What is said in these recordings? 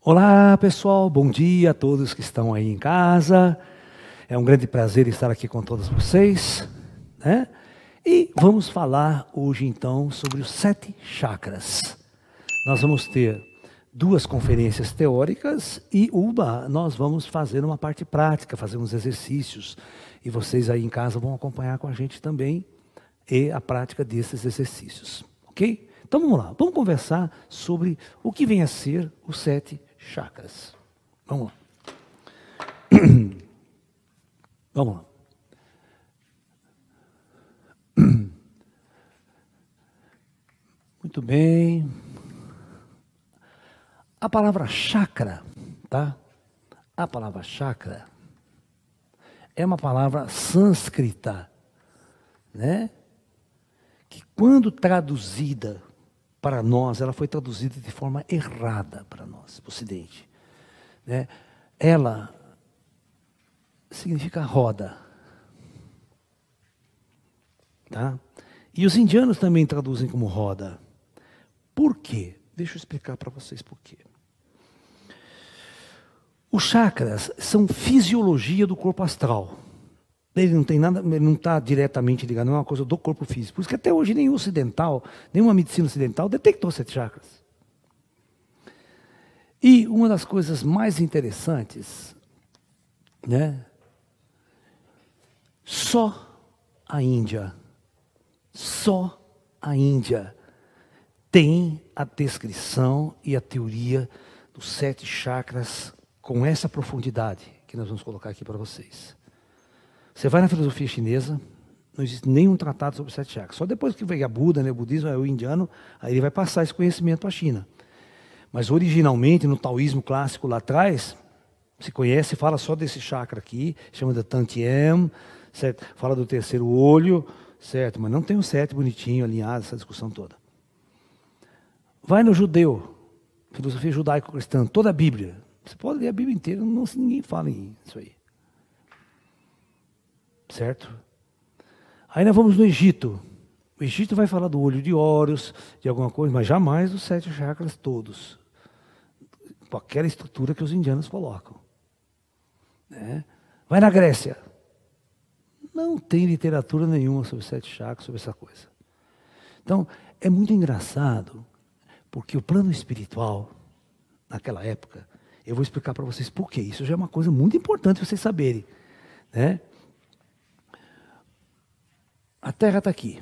Olá, pessoal, bom dia a todos que estão aí em casa. É um grande prazer estar aqui com todos vocês, né? E vamos falar hoje então sobre os 7 chakras. Nós vamos ter 2 conferências teóricas e nós vamos fazer uma parte prática, fazer uns exercícios. E vocês aí em casa vão acompanhar com a gente também a prática desses exercícios, ok? Então vamos lá, vamos conversar sobre o que vem a ser os 7 chakras. Vamos lá. Vamos lá. Muito bem. A palavra chakra, tá? A palavra chakra é uma palavra sânscrita, né? Que quando traduzida para nós, ela foi traduzida de forma errada para nós, para o Ocidente, né? Ela significa roda, tá? E os indianos também traduzem como roda. Por quê? Deixa eu explicar para vocês por quê. Os chakras são fisiologia do corpo astral. Ele não tem nada, ele não está diretamente ligado, não é uma coisa do corpo físico. Por isso que até hoje nenhum ocidental, nenhuma medicina ocidental detectou 7 chakras. E uma das coisas mais interessantes, né? Só a Índia tem a descrição e a teoria dos 7 chakras com essa profundidade que nós vamos colocar aqui para vocês. Você vai na filosofia chinesa, não existe nenhum tratado sobre 7 chakras. Só depois que veio a Buda, né, o budismo, o indiano, aí ele vai passar esse conhecimento para a China. Mas originalmente, no taoísmo clássico lá atrás, se conhece, fala só desse chakra aqui, chama de Tantien, certo? Fala do terceiro olho, certo? Mas não tem o 7 bonitinho, alinhado, essa discussão toda. Vai no judeu, filosofia judaico-cristã, toda a Bíblia. Você pode ler a Bíblia inteira, ninguém fala isso aí. Certo? Aí nós vamos no Egito. O Egito vai falar do olho de Horus, de alguma coisa, mas jamais dos 7 chakras todos. Com aquela estrutura que os indianos colocam. Né? Vai na Grécia. Não tem literatura nenhuma sobre 7 chakras, sobre essa coisa. Então, é muito engraçado, porque o plano espiritual, naquela época, eu vou explicar para vocês por quê. Isso já é uma coisa muito importante vocês saberem. Né? A Terra está aqui.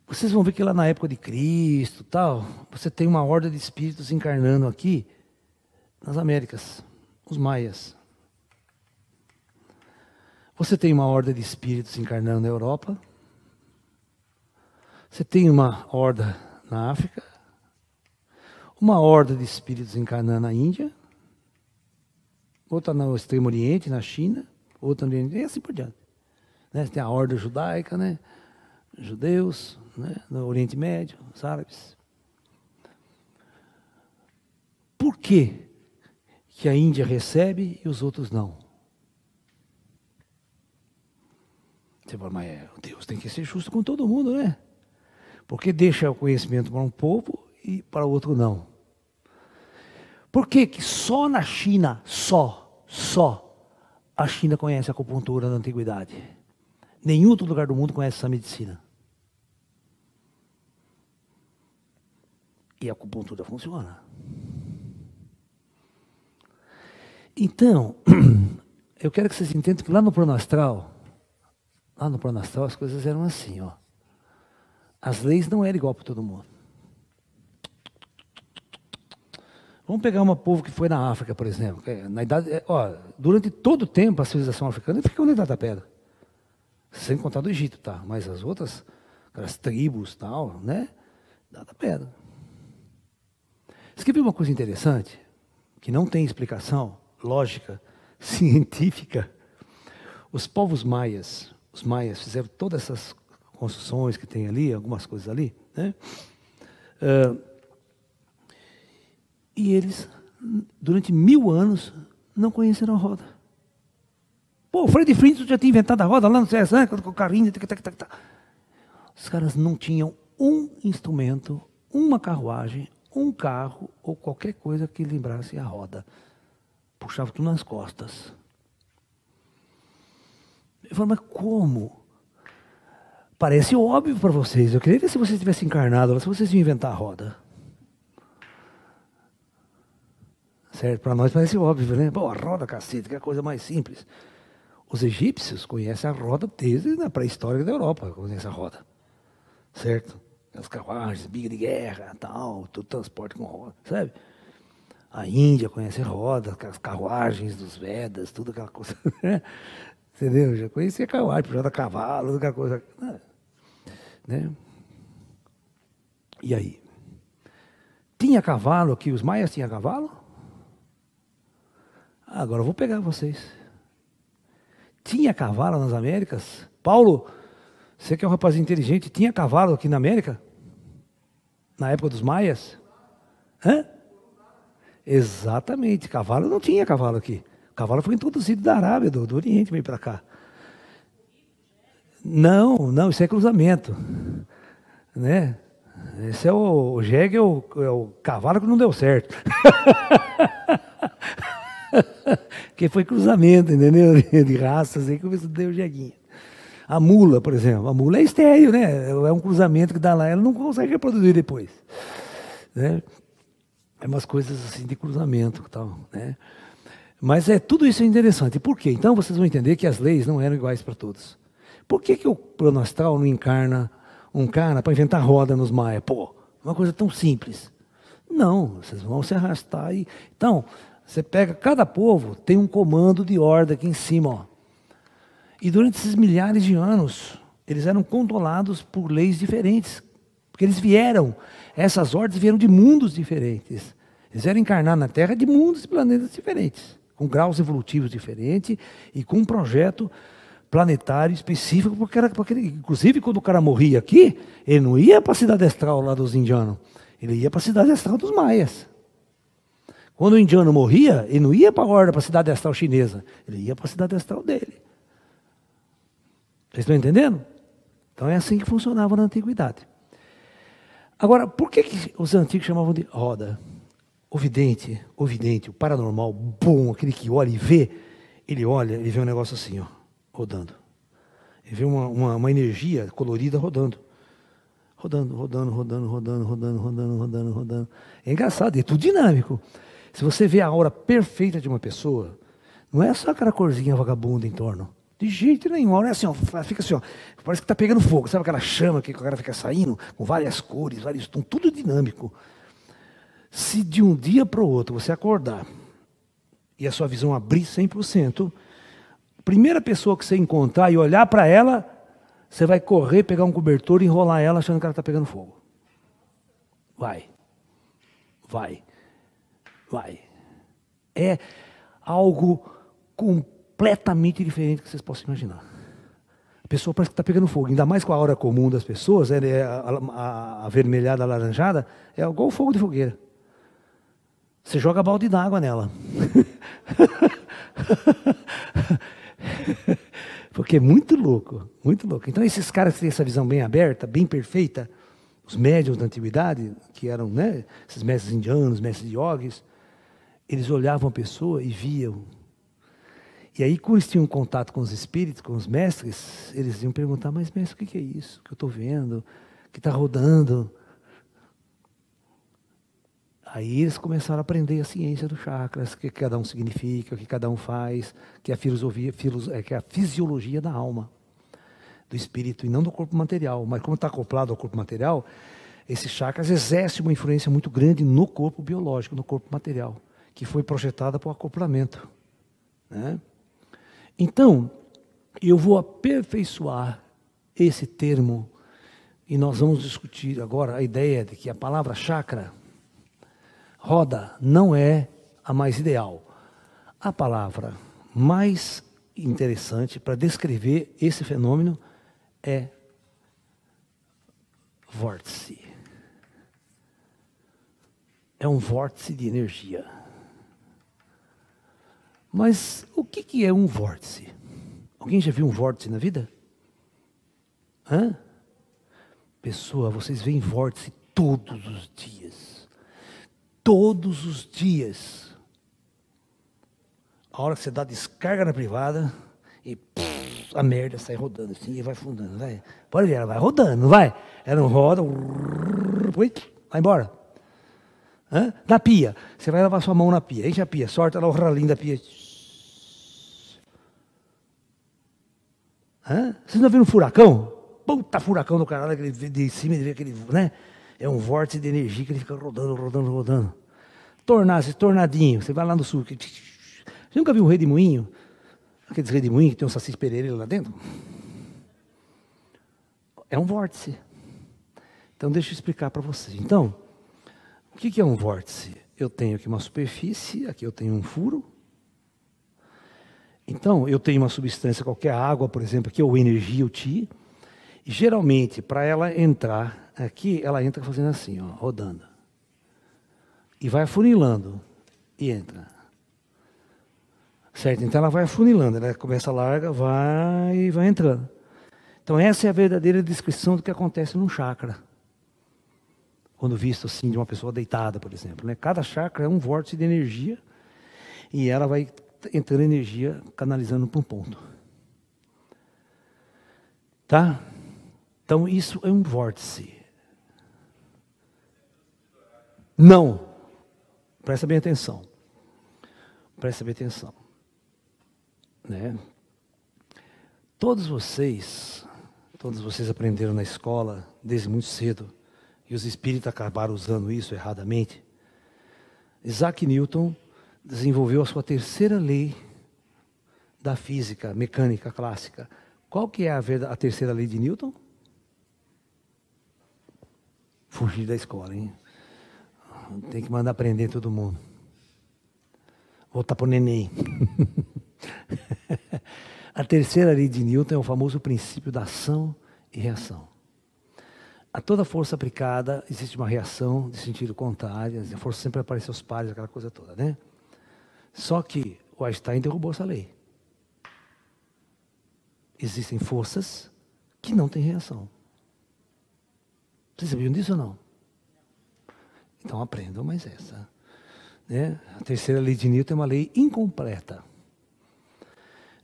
Vocês vão ver que lá na época de Cristo, tal, você tem uma horda de espíritos encarnando aqui nas Américas, os maias. Você tem uma horda de espíritos encarnando na Europa. Você tem uma horda na África. Uma horda de espíritos encarnando na Índia. Outra no Extremo Oriente, na China. Outra no Oriente, e assim por diante. Né? Tem a horda judaica, né? Judeus, né? No Oriente Médio, os árabes. Por que a Índia recebe e os outros não? Você fala, mas Deus tem que ser justo com todo mundo, né? Porque deixa o conhecimento para um povo e para o outro não. Por que só na China, só a China conhece a acupuntura da antiguidade? Nenhum outro lugar do mundo conhece essa medicina. E a acupuntura funciona. Então, eu quero que vocês entendam que lá no plano astral as coisas eram assim, ó. As leis não eram igual para todo mundo. Vamos pegar um povo que foi na África, por exemplo. Na idade, durante todo o tempo, a civilização africana ficou na Idade da Pedra. Sem contar do Egito, tá? Mas as outras, aquelas tribos, tal, né? Idade da Pedra. Você quer ver uma coisa interessante? Que não tem explicação lógica, científica. Os povos maias, os maias fizeram todas essas construções que tem ali, algumas coisas ali, né? E eles, durante 1000 anos, não conheceram a roda. Pô, o Fred Flintstone já tinha inventado a roda lá no CS, com o carrinho. Os caras não tinham um instrumento, uma carruagem, um carro ou qualquer coisa que lembrasse a roda. Puxava tudo nas costas. Eu falei, mas como? Parece óbvio para vocês. Eu queria ver se vocês tivessem encarnado, se vocês iam inventar a roda. Certo? Para nós parece óbvio, né? Pô, a roda, cacete, que é a coisa mais simples. Os egípcios conhecem a roda desde a pré-história da Europa, conhecem a roda. Certo? As carruagens, biga de guerra, tal, tudo transporte com roda, sabe? A Índia conhece a roda, as carruagens dos Vedas, tudo aquela coisa. Entendeu? Já conhecia carruagem, puxada a cavalo, tudo aquela coisa. Né? E aí? Tinha cavalo aqui? Os maias tinham cavalo? Agora eu vou pegar vocês. Tinha cavalo nas Américas? Paulo, você que é um rapaz inteligente, tinha cavalo aqui na América? Na época dos maias? Hã? Exatamente, cavalo não tinha cavalo aqui. O cavalo foi introduzido da Arábia, do Oriente, veio para cá. Não, isso é cruzamento. Né? Esse é o jegue, é o cavalo que não deu certo. Que foi cruzamento, entendeu? De raças, aí que deu o jeguinho. A mula, por exemplo, a mula é estéril, né? É um cruzamento que dá lá, ela não consegue reproduzir depois. Né? É umas coisas assim de cruzamento e tal, né? Mas tudo isso é interessante. Por quê? Então vocês vão entender que as leis não eram iguais para todos. Por que o plano astral não encarna um cara para inventar roda nos maias? Pô, uma coisa tão simples. Não, vocês vão se arrastar e... Então, você pega, cada povo tem um comando de ordem aqui em cima, ó. E durante esses milhares de anos, eles eram controlados por leis diferentes. Porque eles vieram, essas ordens vieram de mundos diferentes. Eles vieram encarnar na Terra de mundos e planetas diferentes, com graus evolutivos diferentes e com um projeto planetário específico, porque inclusive quando o cara morria aqui, ele não ia para a cidade astral lá dos indianos, ele ia para a cidade astral dos maias. Quando o indiano morria, ele não ia para a cidade astral chinesa, ele ia para a cidade astral dele. Vocês estão entendendo? Então é assim que funcionava na antiguidade. Agora, por que os antigos chamavam de roda? O vidente, o paranormal, bom, aquele que olha e vê, ele olha e vê um negócio assim, ó, rodando. Ele vê uma energia colorida rodando. Rodando. É engraçado, é tudo dinâmico. Se você vê a aura perfeita de uma pessoa, não é só aquela corzinha vagabunda em torno. De jeito nenhum, a aura é assim, ó, fica assim, ó, parece que está pegando fogo. Sabe aquela chama que o cara fica saindo com várias cores, vários tons, tudo dinâmico. Se de um dia para o outro você acordar e a sua visão abrir 100%, a primeira pessoa que você encontrar e olhar para ela, você vai correr, pegar um cobertor e enrolar ela achando que ela está pegando fogo. Vai. É algo completamente diferente do que vocês possam imaginar. A pessoa parece que está pegando fogo, ainda mais com a aura comum das pessoas, a avermelhada, a alaranjada, é igual o fogo de fogueira. Você joga balde d'água nela. Porque é muito louco, muito louco. Então esses caras que têm essa visão bem aberta, bem perfeita, os médiuns da antiguidade, que eram, né, esses mestres indianos, mestres yogis, eles olhavam a pessoa e viam. E aí, quando eles tinham contato com os espíritos, com os mestres, eles iam perguntar, mas mestre, o que é isso que eu estou vendo, que está rodando? Aí eles começaram a aprender a ciência dos chakras, o que cada um significa, o que cada um faz, que é a fisiologia da alma, do espírito, e não do corpo material. Mas como está acoplado ao corpo material, esses chakras exercem uma influência muito grande no corpo biológico, no corpo material, que foi projetada para o acoplamento. Né? Então, eu vou aperfeiçoar esse termo, e nós vamos discutir agora a ideia de que a palavra chakra, roda, não é a mais ideal. A palavra mais interessante para descrever esse fenômeno é vórtice. É um vórtice de energia. Mas o que é um vórtice? Alguém já viu um vórtice na vida? Pessoa, vocês veem vórtice todos os dias. todos os dias. A hora que você dá descarga na privada e a merda sai rodando assim e vai afundando. Vai. Pode ver, ela vai rodando, não vai? Ela não roda, vai embora. Hã? Na pia, você vai lavar sua mão na pia, enche a pia, sorta lá o ralinho da pia. Hã? Vocês não viram um furacão? Puta furacão do caralho, aquele de cima ele vê aquele, né? É um vórtice de energia que ele fica rodando, rodando, rodando. Tornadinho, você vai lá no sul. Você nunca viu um redemoinho? Aqueles redemoinhos que tem um saci perereiro lá dentro? É um vórtice. Então deixa eu explicar para vocês. Então, o que é um vórtice? Eu tenho aqui uma superfície, aqui eu tenho um furo. Então, eu tenho uma substância qualquer, água, por exemplo, aqui, ou energia, o Ti. E geralmente, para ela entrar aqui, ela entra fazendo assim, ó, rodando. E vai afunilando. E entra. Certo? Então ela vai afunilando, ela começa larga, vai entrando. Então essa é a verdadeira descrição do que acontece num chakra. Quando visto assim de uma pessoa deitada, por exemplo. Né? Cada chakra é um vórtice de energia e ela vai entrando energia, canalizando para um ponto. Tá? Então isso é um vórtice. Não. Presta bem atenção. Presta bem atenção. Né? Todos vocês aprenderam na escola desde muito cedo, e os espíritos acabaram usando isso erradamente. Isaac Newton desenvolveu a sua terceira lei da física mecânica clássica. Qual que é a terceira lei de Newton? Fugir da escola, hein? Tem que mandar aprender todo mundo. Voltar para o neném. A terceira lei de Newton é o famoso princípio da ação e reação. A toda força aplicada existe uma reação de sentido contrário, a força sempre aparece aos pares, aquela coisa toda, né? Só que o Einstein derrubou essa lei. Existem forças que não têm reação. Vocês sabiam disso ou não? Então aprendam mais essa. Né? A terceira lei de Newton é uma lei incompleta.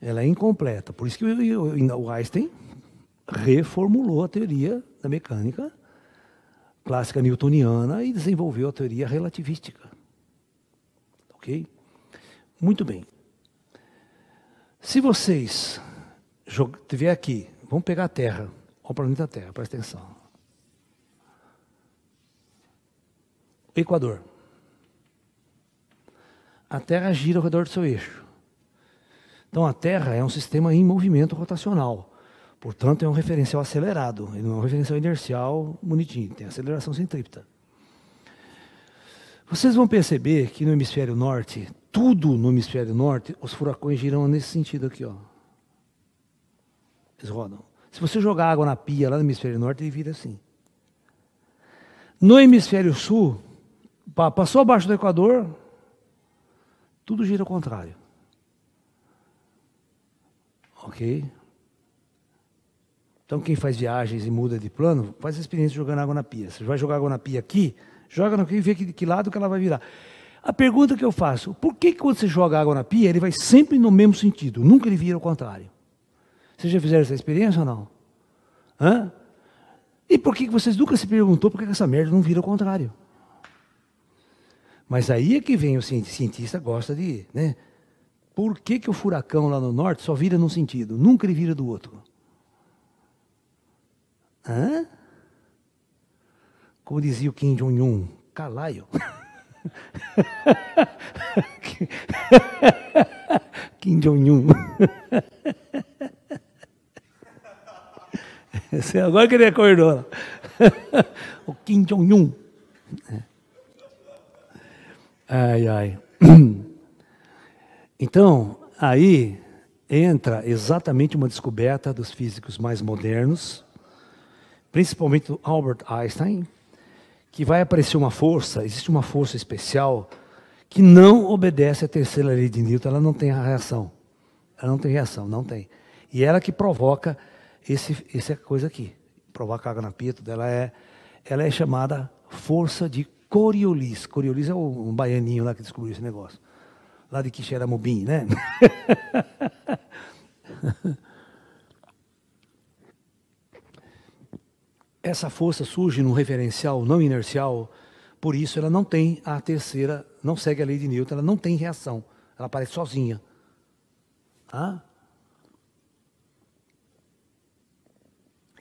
Ela é incompleta. Por isso que o Einstein reformulou a teoria da mecânica clássica newtoniana e desenvolveu a teoria relativística. Ok? Muito bem. Se vocês estiver aqui, vamos pegar a Terra, olha o planeta Terra, presta atenção. Equador. A Terra gira ao redor do seu eixo. Então a Terra é um sistema em movimento rotacional. Portanto, é um referencial acelerado. Ele não é um referencial inercial bonitinho. Tem aceleração centrípeta. Vocês vão perceber que no hemisfério norte, tudo no hemisfério norte, os furacões giram nesse sentido aqui, ó. Eles rodam. Se você jogar água na pia lá no hemisfério norte, ele vira assim. No hemisfério sul, passou abaixo do Equador, tudo gira ao contrário. Ok? Então quem faz viagens e muda de plano, faz a experiência jogando água na pia. Você vai jogar água na pia aqui, joga no pia e vê que lado que ela vai virar. A pergunta que eu faço, por que quando você joga água na pia, ele vai sempre no mesmo sentido, nunca ele vira ao contrário? Vocês já fizeram essa experiência ou não? Hã? E por que vocês nunca se perguntou por que essa merda não vira ao contrário? Mas aí é que vem o cientista gosta de, né? Por que o furacão lá no norte só vira num sentido, nunca ele vira do outro? Hã? Como dizia o Kim Jong-un, calaio. Kim Jong-un. Agora que ele acordou. O Kim Jong-un. Ai, ai. Então, aí entra exatamente uma descoberta dos físicos mais modernos, principalmente do Albert Einstein, que vai aparecer uma força, existe uma força especial que não obedece à terceira lei de Newton, ela não tem a reação. Ela não tem reação, não tem. E ela que provoca essa coisa aqui, provoca água na pia, ela é chamada força de Coriolis. Coriolis é um baianinho lá que descobriu esse negócio. Lá de Quixeramobim, né? Essa força surge num referencial não inercial, por isso ela não tem a terceira, não segue a lei de Newton, ela não tem reação, ela aparece sozinha. Tá?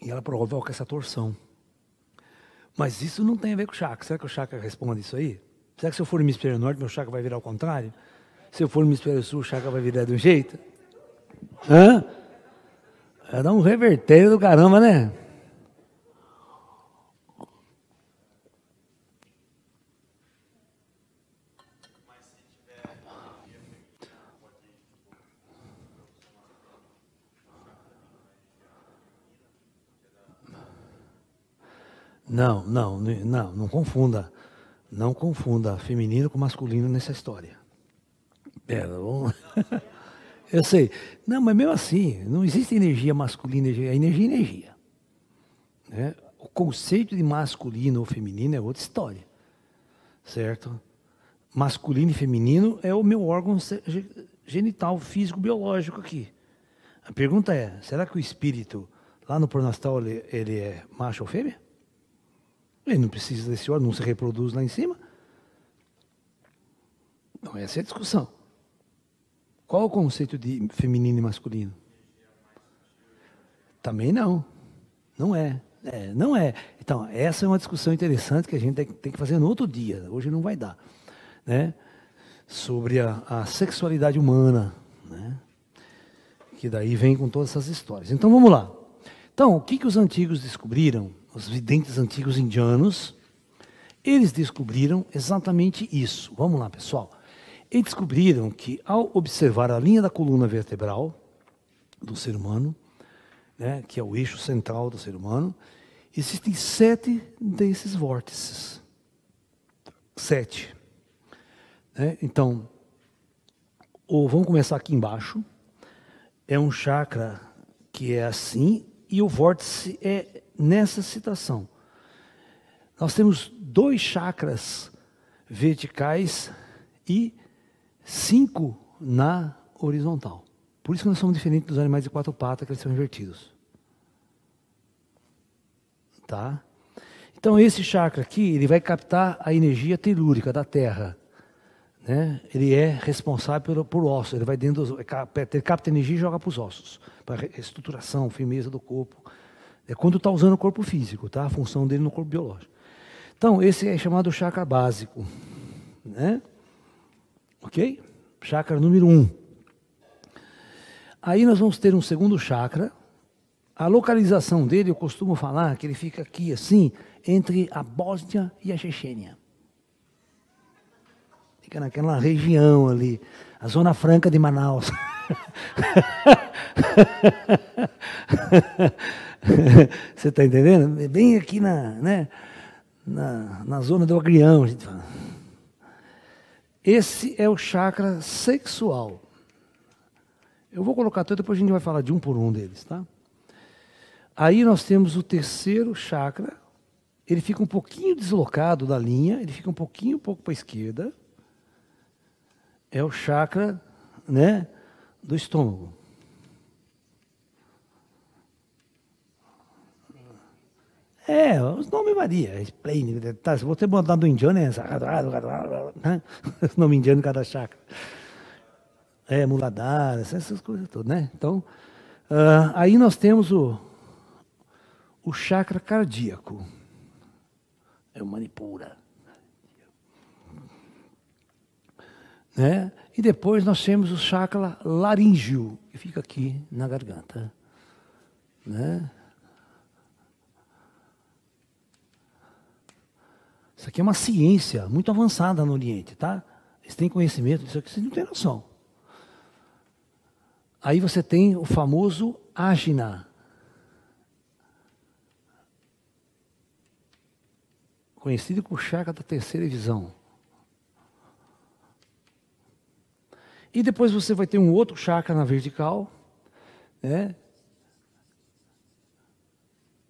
E ela provoca essa torção. Mas isso não tem a ver com o chakra. Será que o chakra responde isso aí? Será que se eu for no hemisfério norte, meu chakra vai virar ao contrário? Se eu for no hemisfério sul, o chakra vai virar de um jeito? Hã? Vai dar um revertério do caramba, né? Não confunda. Não confunda feminino com masculino nessa história. Pera, vamos... Eu sei. Não, mas mesmo assim, não existe energia masculina, energia é energia. Né? O conceito de masculino ou feminino é outra história. Certo? Masculino e feminino é o meu órgão genital, físico, biológico aqui. A pergunta é, será que o espírito, lá no plano astral, ele é macho ou fêmea? Ele não precisa desse órgão, não se reproduz lá em cima? Então, essa é a discussão. Qual o conceito de feminino e masculino? Também não. Não é. Não é. Então, essa é uma discussão interessante que a gente tem que fazer no outro dia. Hoje não vai dar. Né? Sobre a sexualidade humana. Né? Que daí vem com todas essas histórias. Então, vamos lá. Então, o que os antigos descobriram? Os videntes antigos indianos, eles descobriram exatamente isso. Vamos lá, pessoal. Eles descobriram que, ao observar a linha da coluna vertebral do ser humano, né, que é o eixo central do ser humano, existem 7 desses vórtices. 7. Né? Então, vamos começar aqui embaixo. É um chakra que é assim, e o vórtice é nessa situação. Nós temos 2 chakras verticais e 5 na horizontal. Por isso que nós somos diferentes dos animais de 4 patas, que eles são invertidos. Tá? Então esse chakra aqui, ele vai captar a energia telúrica da Terra. Né? Ele é responsável por ossos, ele vai dentro ele capta energia e joga para os ossos, para reestruturação, firmeza do corpo. É quando está usando o corpo físico, tá? A função dele no corpo biológico. Então, esse é chamado chakra básico. Né? Ok? Chakra número 1. Aí nós vamos ter um segundo chakra. A localização dele, eu costumo falar que ele fica aqui, assim, entre a Bósnia e a Chechênia. Fica naquela região ali, a Zona Franca de Manaus. Você está entendendo? É bem aqui na zona do agrião, a gente fala. Esse é o chakra sexual. Eu vou colocar tudo, depois a gente vai falar de um por um deles, tá? Aí nós temos o terceiro chakra. Ele fica um pouquinho deslocado da linha, ele fica um pouco para a esquerda. É o chakra, né, do estômago. Os nomes variam. Se você botar do indiano, é nome indiano em cada chakra. Muladhara, essas coisas todas, né? Então, aí nós temos o chakra cardíaco. É o Manipura. Né? E depois nós temos o chakra laríngeo, que fica aqui na garganta. Né? Isso aqui é uma ciência muito avançada no Oriente, tá? Eles têm conhecimento disso aqui, vocês não têm noção. Aí você tem o famoso Ajna. Conhecido como chakra da terceira visão. E depois você vai ter um outro chakra na vertical, né?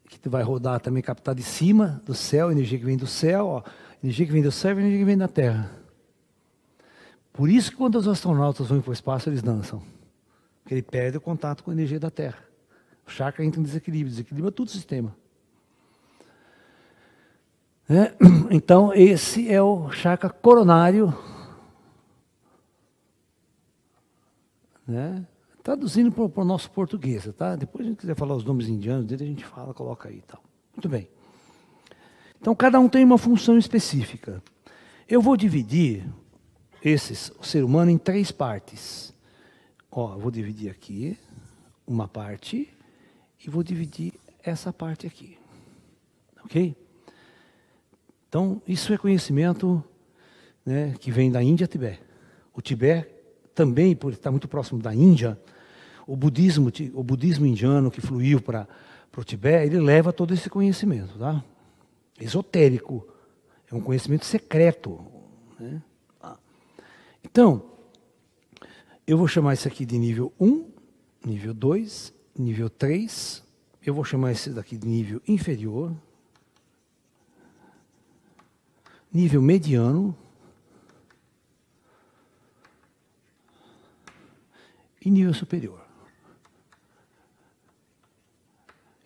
Que vai rodar também, captar de cima do céu, energia que vem do céu, ó, Energia que vem do céu e energia que vem da Terra. Por isso que quando os astronautas vão para o espaço, eles dançam. Porque ele perde o contato com a energia da Terra. O chakra entra em desequilíbrio, desequilibra todo o sistema. Então, esse é o chakra coronário. Traduzindo para o nosso português, tá? Depois a gente quiser falar os nomes indianos dele, a gente fala, coloca aí e tal. Muito bem. Então, cada um tem uma função específica. Eu vou dividir o ser humano em 3 partes. Eu vou dividir aqui uma parte e vou dividir essa parte aqui. Ok? Então, isso é conhecimento, né, que vem da Índia a Tibete. O Tibete também, por estar muito próximo da Índia, o budismo indiano que fluiu para o Tibete, ele leva todo esse conhecimento, tá? Esotérico, é um conhecimento secreto, né? Então, eu vou chamar isso aqui de nível 1, nível 2, nível 3, eu vou chamar esse daqui de nível inferior, nível mediano e nível superior.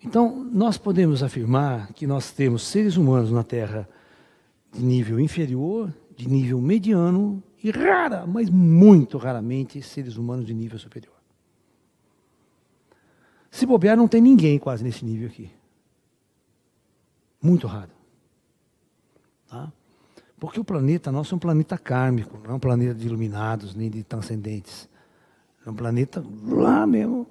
Então, nós podemos afirmar que nós temos seres humanos na Terra de nível inferior, de nível mediano e mas muito raramente, seres humanos de nível superior. Se bobear, não tem ninguém quase nesse nível aqui. Muito raro. Tá? Porque o planeta nosso é um planeta kármico, não é um planeta de iluminados, nem de transcendentes. É um planeta lá mesmo.